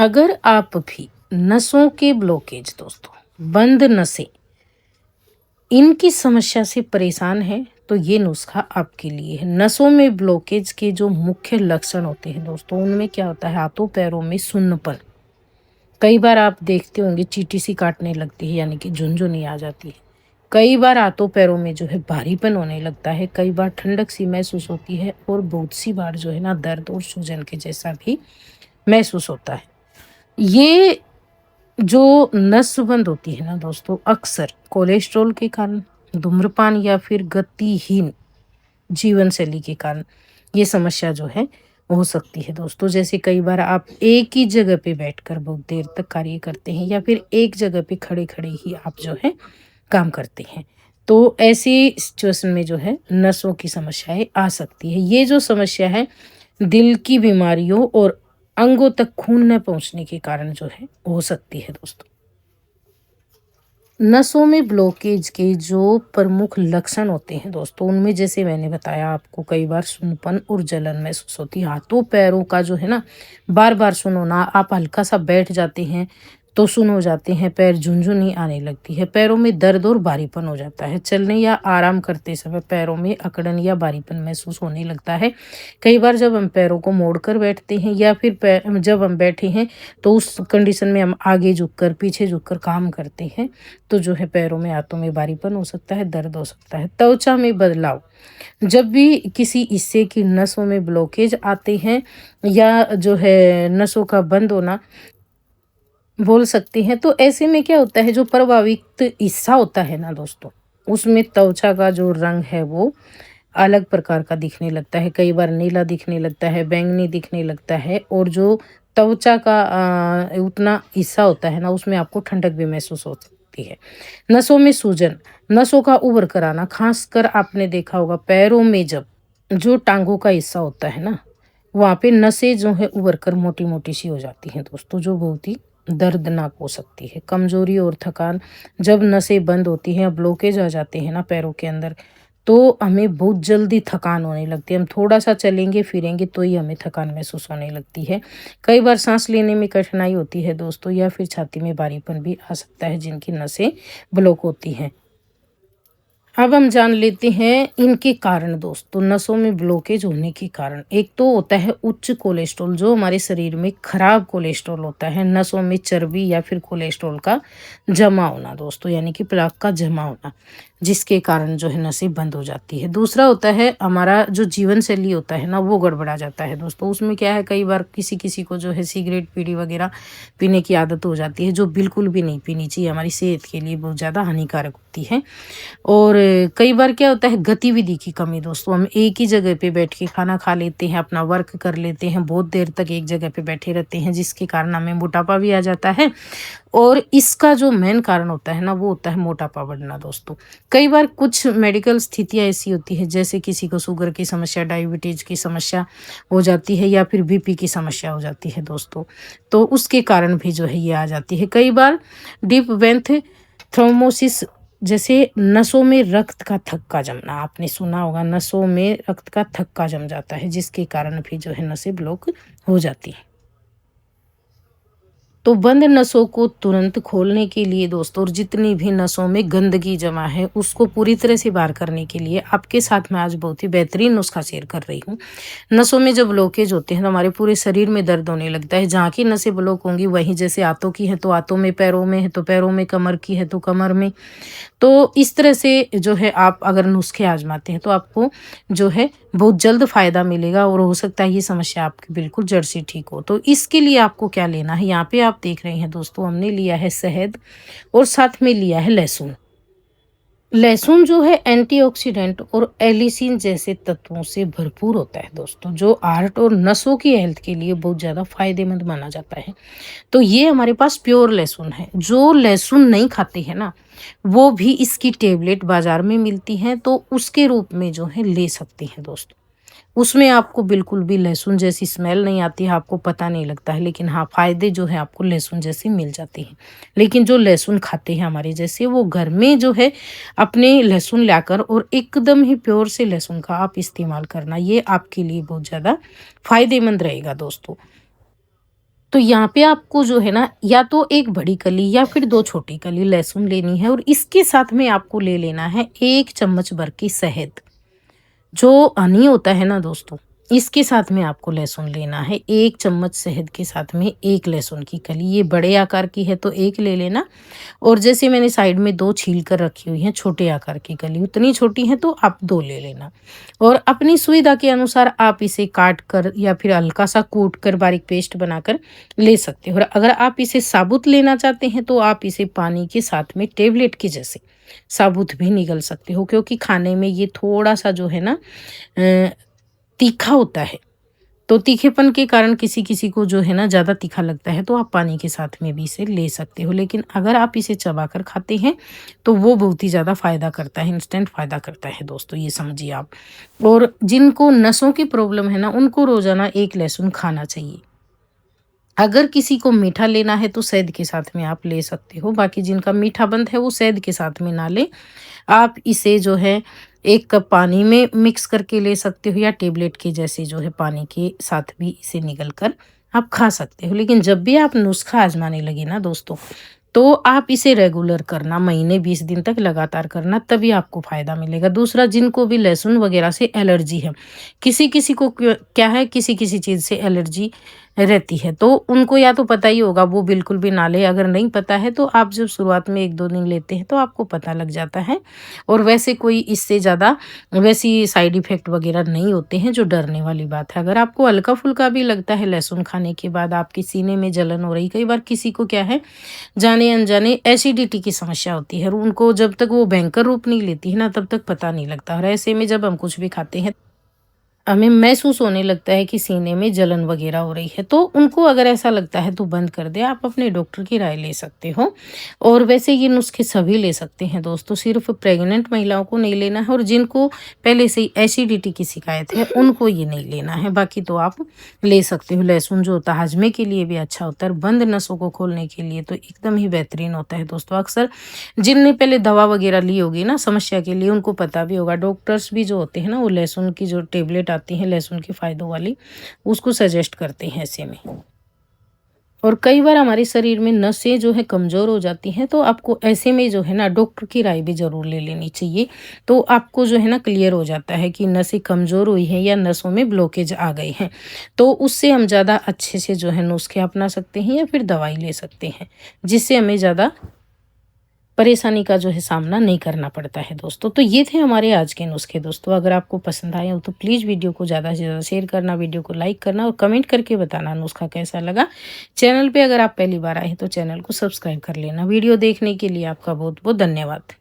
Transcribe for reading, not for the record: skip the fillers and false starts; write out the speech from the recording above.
अगर आप भी नसों के ब्लॉकेज दोस्तों, बंद नसें, इनकी समस्या से परेशान हैं तो ये नुस्खा आपके लिए है। नसों में ब्लॉकेज के जो मुख्य लक्षण होते हैं दोस्तों, उनमें क्या होता है, हाथों पैरों में सुन्नपन। कई बार आप देखते होंगे चींटी सी काटने लगती है, यानी कि झुनझुनी आ जाती है। कई बार हाथों पैरों में जो है भारीपन होने लगता है, कई बार ठंडक सी महसूस होती है और बहुत सी बार जो है ना दर्द और सूजन के जैसा भी महसूस होता है। ये जो नसबंद होती है ना दोस्तों, अक्सर कोलेस्ट्रॉल के कारण, धूम्रपान या फिर गतिहीन जीवन शैली के कारण ये समस्या जो है हो सकती है दोस्तों। जैसे कई बार आप एक ही जगह पे बैठकर बहुत देर तक कार्य करते हैं या फिर एक जगह पे खड़े खड़े ही आप जो है काम करते हैं, तो ऐसी सिचुएशन में जो है नसों की समस्याएं आ सकती है। ये जो समस्या है दिल की बीमारियों और अंगों तक खून न पहुंचने के कारण जो है हो सकती है दोस्तों। नसों में ब्लॉकेज के जो प्रमुख लक्षण होते हैं दोस्तों, उनमें जैसे मैंने बताया आपको, कई बार सुनपन और जलन महसूस होती है। हाथों पैरों का जो है ना बार बार सुन होना, आप हल्का सा बैठ जाते हैं तो सुन हो जाते हैं, पैर झुनझुनी आने लगती है, पैरों में दर्द और भारीपन हो जाता है, चलने या आराम करते समय पैरों में अकड़न या भारीपन महसूस होने लगता है। कई बार जब हम पैरों को मोड़कर बैठते हैं या फिर जब हम बैठे हैं तो उस कंडीशन में हम आगे झुककर पीछे झुककर काम करते हैं, तो जो है पैरों में, हाथों में भारीपन हो सकता है, दर्द हो सकता है। त्वचा में बदलाव, जब भी किसी हिस्से की नसों में ब्लॉकेज आते हैं या जो है नसों का बंद होना बोल सकते हैं, तो ऐसे में क्या होता है, जो प्रभावित हिस्सा होता है ना दोस्तों, उसमें त्वचा का जो रंग है वो अलग प्रकार का दिखने लगता है। कई बार नीला दिखने लगता है, बैंगनी दिखने लगता है, और जो त्वचा का उतना हिस्सा होता है ना, उसमें आपको ठंडक भी महसूस हो सकती है। नसों में सूजन, नसों का उभर कर आना, खासकर आपने देखा होगा पैरों में, जब जो टांगों का हिस्सा होता है ना, वहाँ पे नसें जो है उभर कर मोटी मोटी सी हो जाती हैं दोस्तों, जो बहुत ही दर्दनाक हो सकती है। कमजोरी और थकान, जब नसें बंद होती हैं, ब्लॉकेज आ जाते हैं ना पैरों के अंदर, तो हमें बहुत जल्दी थकान होने लगती है। हम थोड़ा-सा चलेंगे फिरेंगे तो ही हमें थकान महसूस होने लगती है। कई बार साँस लेने में कठिनाई होती है दोस्तों, या फिर छाती में भारीपन भी आ सकता है, जिनकी नसें ब्लॉक होती हैं। अब हम जान लेते हैं इनके कारण दोस्तों, नसों में ब्लॉकेज होने के कारण। एक तो होता है उच्च कोलेस्ट्रॉल, जो हमारे शरीर में खराब कोलेस्ट्रॉल होता है, नसों में चर्बी या फिर कोलेस्ट्रॉल का जमा होना दोस्तों, यानी कि प्लाक का जमा होना, जिसके कारण जो है नसें बंद हो जाती है। दूसरा होता है हमारा जो जीवन शैली होता है ना, वो गड़बड़ा जाता है दोस्तों। उसमें क्या है, कई बार किसी किसी को जो है सिगरेट बीड़ी वगैरह पीने की आदत हो जाती है, जो बिल्कुल भी नहीं पीनी चाहिए, हमारी सेहत के लिए बहुत ज़्यादा हानिकारक होती है। और कई बार क्या होता है, गतिविधि की कमी दोस्तों, हम एक ही जगह पे बैठ के खाना खा लेते हैं, अपना वर्क कर लेते हैं, बहुत देर तक एक जगह पे बैठे रहते हैं, जिसके कारण हमें मोटापा भी आ जाता है। और इसका जो मेन कारण होता है ना, वो होता है मोटापा बढ़ना दोस्तों। कई बार कुछ मेडिकल स्थितियाँ ऐसी होती है, जैसे किसी को शुगर की समस्या, डायबिटीज की समस्या हो जाती है, या फिर बीपी की समस्या हो जाती है दोस्तों, तो उसके कारण भी जो है ये आ जाती है। कई बार डीप वेंथ थ्रोम्बोसिस, जैसे नसों में रक्त का थक्का जमना, आपने सुना होगा, नसों में रक्त का थक्का जम जाता है, जिसके कारण भी जो है नसें ब्लॉक हो जाती हैं। तो बंद नसों को तुरंत खोलने के लिए दोस्तों, और जितनी भी नसों में गंदगी जमा है उसको पूरी तरह से बाहर करने के लिए आपके साथ मैं आज बहुत ही बेहतरीन नुस्खा शेयर कर रही हूँ। नसों में जब ब्लॉकेज होते हैं तो हमारे पूरे शरीर में दर्द होने लगता है। जहाँ की नसें ब्लॉक होंगी, वहीं जैसे हाथों की है तो हाथों में, पैरों में है तो पैरों में, कमर की है तो कमर में। तो इस तरह से जो है आप अगर नुस्खे आजमाते हैं तो आपको जो है बहुत जल्द फ़ायदा मिलेगा, और हो सकता है ये समस्या आपकी बिल्कुल जड़ से ठीक हो। तो इसके लिए आपको क्या लेना है, यहाँ पे आप देख रहे हैं दोस्तों, हमने लिया है शहद और साथ में लिया है लहसुन। लहसुन जो है एंटीऑक्सीडेंट और एलिसिन जैसे तत्वों से भरपूर होता है दोस्तों, जो हार्ट और नसों की हेल्थ के लिए बहुत ज़्यादा फायदेमंद माना जाता है। तो ये हमारे पास प्योर लहसुन है। जो लहसुन नहीं खाते हैं ना, वो भी इसकी टेबलेट बाजार में मिलती हैं, तो उसके रूप में जो है ले सकते हैं दोस्तों। उसमें आपको बिल्कुल भी लहसुन जैसी स्मेल नहीं आती है, आपको पता नहीं लगता है, लेकिन हाँ, फ़ायदे जो है आपको लहसुन जैसे मिल जाते हैं। लेकिन जो लहसुन खाते हैं हमारे जैसे, वो घर में जो है अपने लहसुन लाकर और एकदम ही प्योर से लहसुन का आप इस्तेमाल करना, ये आपके लिए बहुत ज़्यादा फ़ायदेमंद रहेगा दोस्तों। तो यहाँ पे आपको जो है ना, या तो एक बड़ी कली या फिर 2 छोटी कली लहसुन लेनी है, और इसके साथ में आपको ले लेना है 1 चम्मच भर की शहद। जो हनी होता है ना दोस्तों, इसके साथ में आपको लहसुन लेना है। 1 चम्मच शहद के साथ में 1 लहसुन की कली, ये बड़े आकार की है तो 1 ले लेना। और जैसे मैंने साइड में 2 छील कर रखी हुई हैं छोटे आकार की कली, उतनी छोटी हैं तो आप 2 ले लेना। और अपनी सुविधा के अनुसार आप इसे काट कर या फिर हल्का-सा कूट कर बारीक पेस्ट बनाकर ले सकते हो। और अगर आप इसे साबुत लेना चाहते हैं तो आप इसे पानी के साथ में टेबलेट के जैसे साबुत भी निगल सकते हो, क्योंकि खाने में ये थोड़ा-सा जो है ना तीखा होता है। तो तीखेपन के कारण किसी-किसी को जो है ना ज़्यादा तीखा लगता है, तो आप पानी के साथ में भी इसे ले सकते हो। लेकिन अगर आप इसे चबाकर खाते हैं, तो वो बहुत ही ज़्यादा फ़ायदा करता है, इंस्टेंट फ़ायदा करता है दोस्तों, ये समझिए आप। और जिनको नसों की प्रॉब्लम है ना, उनको रोज़ाना 1 लहसुन खाना चाहिए। अगर किसी को मीठा लेना है तो शहद के साथ में आप ले सकते हो, बाकी जिनका मीठा बंद है वो शहद के साथ में ना लें। आप इसे जो है 1 कप पानी में मिक्स करके ले सकते हो, या टेबलेट के जैसे जो है पानी के साथ भी इसे निगल कर आप खा सकते हो। लेकिन जब भी आप नुस्खा आज़माने लगे ना दोस्तों, तो आप इसे रेगुलर करना, महीने 20 दिन तक लगातार करना, तभी आपको फ़ायदा मिलेगा। दूसरा, जिनको भी लहसुन वग़ैरह से एलर्जी है, किसी-किसी को क्या है, किसी-किसी चीज़ से एलर्जी रहती है, तो उनको या तो पता ही होगा वो बिल्कुल भी ना लें, अगर नहीं पता है तो आप जब शुरुआत में 1-2 दिन लेते हैं तो आपको पता लग जाता है। और वैसे कोई इससे ज़्यादा वैसी साइड इफ़ेक्ट वग़ैरह नहीं होते हैं जो डरने वाली बात है। अगर आपको हल्का-फुल्का भी लगता है लहसुन खाने के बाद, आपके सीने में जलन हो रही, कई बार किसी को क्या है, जाने-अनजाने एसिडिटी की समस्या होती है, और उनको जब तक वो भयंकर रूप नहीं लेती है ना, तब तक पता नहीं लगता। और ऐसे में जब हम कुछ भी खाते हैं, हमें महसूस होने लगता है कि सीने में जलन वगैरह हो रही है, तो उनको अगर ऐसा लगता है तो बंद कर दें, आप अपने डॉक्टर की राय ले सकते हो। और वैसे ये नुस्खे सभी ले सकते हैं दोस्तों, सिर्फ प्रेग्नेंट महिलाओं को नहीं लेना है, और जिनको पहले से ही एसिडिटी की शिकायत है उनको ये नहीं लेना है, बाकी तो आप ले सकते हो। लहसुन जो होता है हाजमे के लिए भी अच्छा होता है, और बंद नसों को खोलने के लिए तो एकदम ही बेहतरीन होता है दोस्तों। अक्सर जिनने पहले दवा वगैरह ली होगी ना समस्या के लिए, उनको पता भी होगा। डॉक्टर्स भी जो होते हैं ना, वो लहसुन की जो टेबलेट आती है लहसुन के फ़ायदों वाली, उसको सजेस्ट करते हैं ऐसे में। और कई बार हमारे शरीर में नसें जो है कमज़ोर हो जाती हैं, तो आपको ऐसे में जो है ना डॉक्टर की राय भी ज़रूर ले लेनी चाहिए। तो आपको जो है ना क्लियर हो जाता है कि नसें कमज़ोर हुई हैं या नसों में ब्लॉकेज आ गए हैं। तो उससे हम ज़्यादा अच्छे से जो है नुस्खे अपना सकते हैं, या फिर दवाई ले सकते हैं, जिससे हमें ज़्यादा परेशानी का जो है सामना नहीं करना पड़ता है दोस्तों। तो ये थे हमारे आज के नुस्खे दोस्तों। अगर आपको पसंद आए हो तो प्लीज़ वीडियो को ज़्यादा से ज़्यादा शेयर करना, वीडियो को लाइक करना, और कमेंट करके बताना नुस्खा कैसा लगा। चैनल पे अगर आप पहली बार आए हैं तो चैनल को सब्सक्राइब कर लेना। वीडियो देखने के लिए आपका बहुत बहुत धन्यवाद।